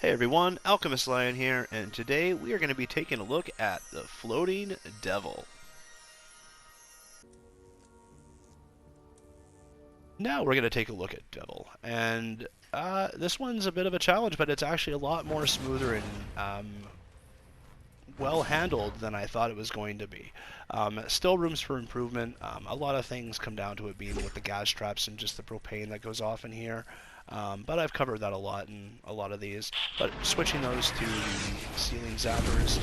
Hey everyone, Alchemist Lion here, and today we are going to be taking a look at the Floating Devil. Now we're going to take a look at Devil, and this one's a bit of a challenge, but it's actually a lot more smoother and well handled than I thought it was going to be. Still rooms for improvement. A lot of things come down to it being with the gas traps and just the propane that goes off in here. But I've covered that a lot in a lot of these. But switching those to the ceiling zappers,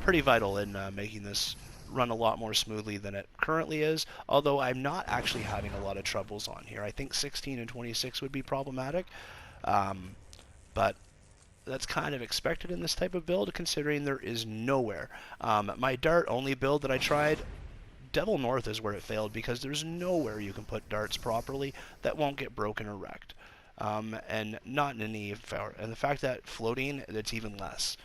pretty vital in making this run a lot more smoothly than it currently is, although I'm not actually having a lot of troubles on here. I think 16 and 26 would be problematic, but that's kind of expected in this type of build, considering there is nowhere. My dart only build that I tried, Devil North is where it failed, because there's nowhere you can put darts properly that won't get broken or wrecked. And not in any power. And the fact that floating, it's even less.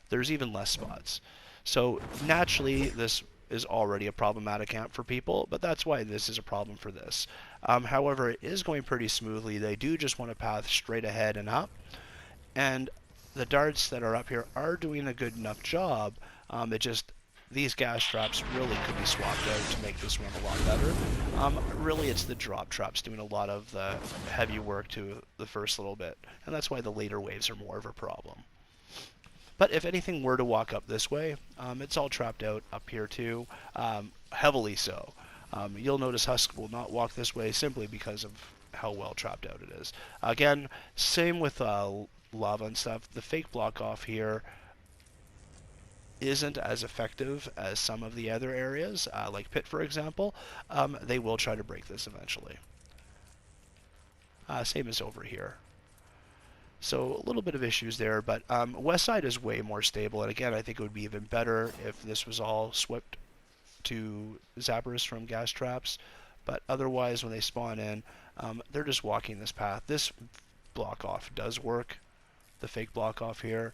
There's even less spots. So naturally, this is already a problematic amp for people, but that's why this is a problem for this. However, it is going pretty smoothly. They do just want a path straight ahead and up. And the darts that are up here are doing a good enough job. These gas traps really could be swapped out to make this run a lot better. Really, it's the drop traps doing a lot of the heavy work to the first little bit, and that's why the later waves are more of a problem. But if anything were to walk up this way, it's all trapped out up here too, heavily so. You'll notice Husk will not walk this way simply because of how well trapped out it is. Again, same with lava and stuff. The fake block off here isn't as effective as some of the other areas, like Pit for example. They will try to break this eventually. Same as over here. So a little bit of issues there, but west side is way more stable, and again I think it would be even better if this was all swept to zappers from gas traps, but otherwise when they spawn in, they're just walking this path. This block off does work, the fake block off here,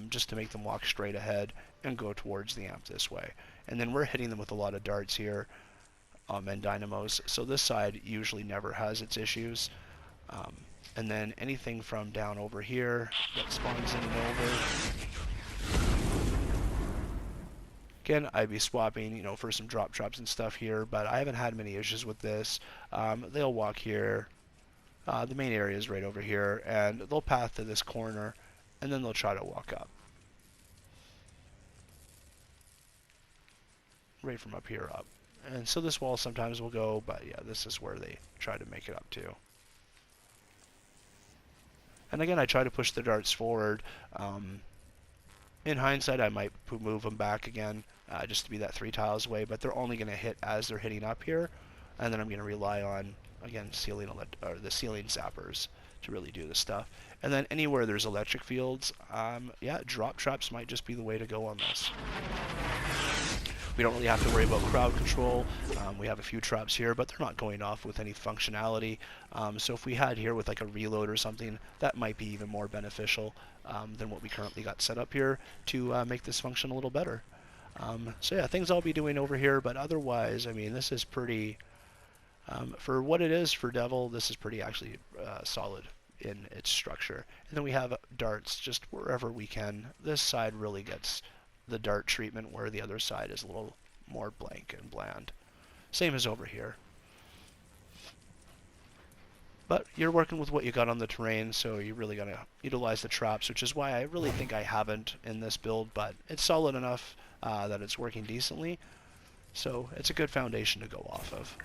just to make them walk straight ahead and go towards the amp this way. And then we're hitting them with a lot of darts here and dynamos, so this side usually never has its issues. And then anything from down over here that spawns in and over. Again, I'd be swapping, for some drop traps and stuff here, but I haven't had many issues with this. They'll walk here. The main area is right over here, and they'll path to this corner, and then they'll try to walk up. Right from up here up. And so this wall sometimes will go, but yeah, this is where they try to make it up to. And again, I try to push the darts forward. In hindsight, I might move them back again, just to be that 3 tiles away, but they're only going to hit as they're hitting up here, and then I'm going to rely on, again, the ceiling zappers to really do this stuff. And then anywhere there's electric fields, yeah, drop traps might just be the way to go on this. We don't really have to worry about crowd control. We have a few traps here, but they're not going off with any functionality. So if we had here with like a reload or something, that might be even more beneficial than what we currently got set up here to make this function a little better. So yeah, things I'll be doing over here, but otherwise, I mean, this is pretty, for what it is for Devil, this is pretty actually solid in its structure. And then we have darts just wherever we can. This side really gets the dart treatment, where the other side is a little more blank and bland. Same as over here. But you're working with what you got on the terrain, so you really gotta utilize the traps, which is why I really think I haven't in this build, but it's solid enough that it's working decently, so it's a good foundation to go off of.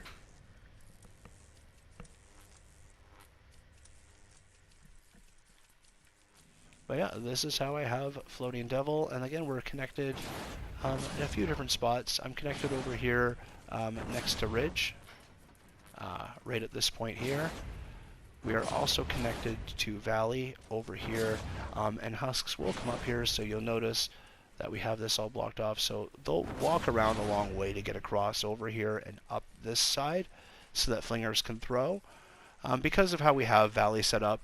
But yeah, this is how I have Floating Devil, and again, we're connected in a few different spots. I'm connected over here next to Ridge, right at this point here. We are also connected to Valley over here, and Husks will come up here, so you'll notice that we have this all blocked off, so they'll walk around a long way to get across over here and up this side so that flingers can throw. Because of how we have Valley set up,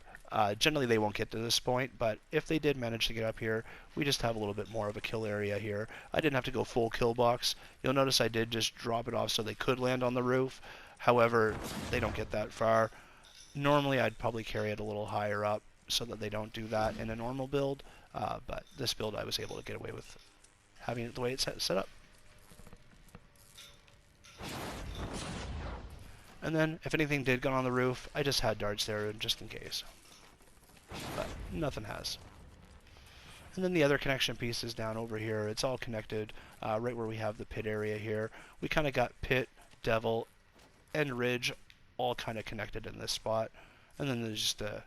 generally they won't get to this point, but if they did manage to get up here, we just have a little bit more of a kill area here. I didn't have to go full kill box. You'll notice I did just drop it off so they could land on the roof. However, they don't get that far. Normally I'd probably carry it a little higher up, so that they don't do that in a normal build, but this build I was able to get away with having it the way it's set up. And then, if anything did go on the roof, I just had darts there just in case. But nothing has. And then the other connection piece is down over here. It's all connected right where we have the pit area here. We kind of got pit, devil, and ridge all kind of connected in this spot. And then there's just a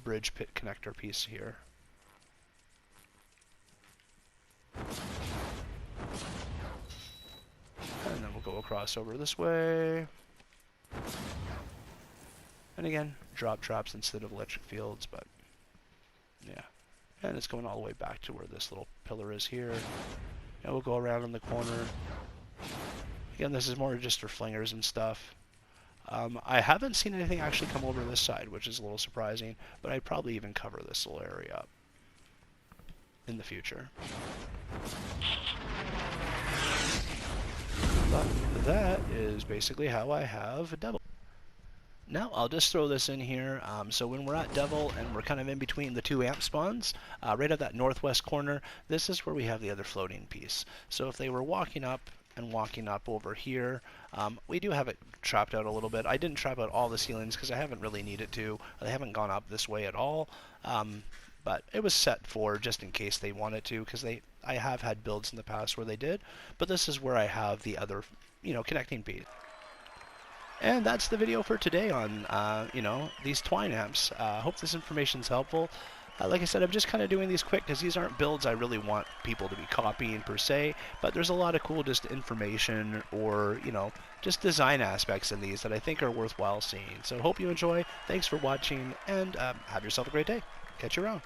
bridge pit connector piece here. And then we'll go across over this way. And again, drop traps instead of electric fields, but yeah. And it's going all the way back to where this little pillar is here. And we'll go around in the corner. Again, this is more just for flingers and stuff. I haven't seen anything actually come over this side, which is a little surprising, but I'd probably even cover this little area up in the future. But that is basically how I have Devil. Now I'll just throw this in here. So when we're at Devil and we're kind of in between the two amp spawns, right at that northwest corner, this is where we have the other floating piece. So if they were walking up and walking up over here, we do have it trapped out a little bit. I didn't trap out all the ceilings because I haven't really needed to. They haven't gone up this way at all. But it was set for just in case they wanted to, because I have had builds in the past where they did. But this is where I have the other, connecting piece. And that's the video for today on, these Twine amps. Hope this information's helpful. Like I said, I'm just kind of doing these quick because these aren't builds I really want people to be copying per se, but there's a lot of cool just information or, just design aspects in these that I think are worthwhile seeing. So hope you enjoy. Thanks for watching, and have yourself a great day. Catch you around.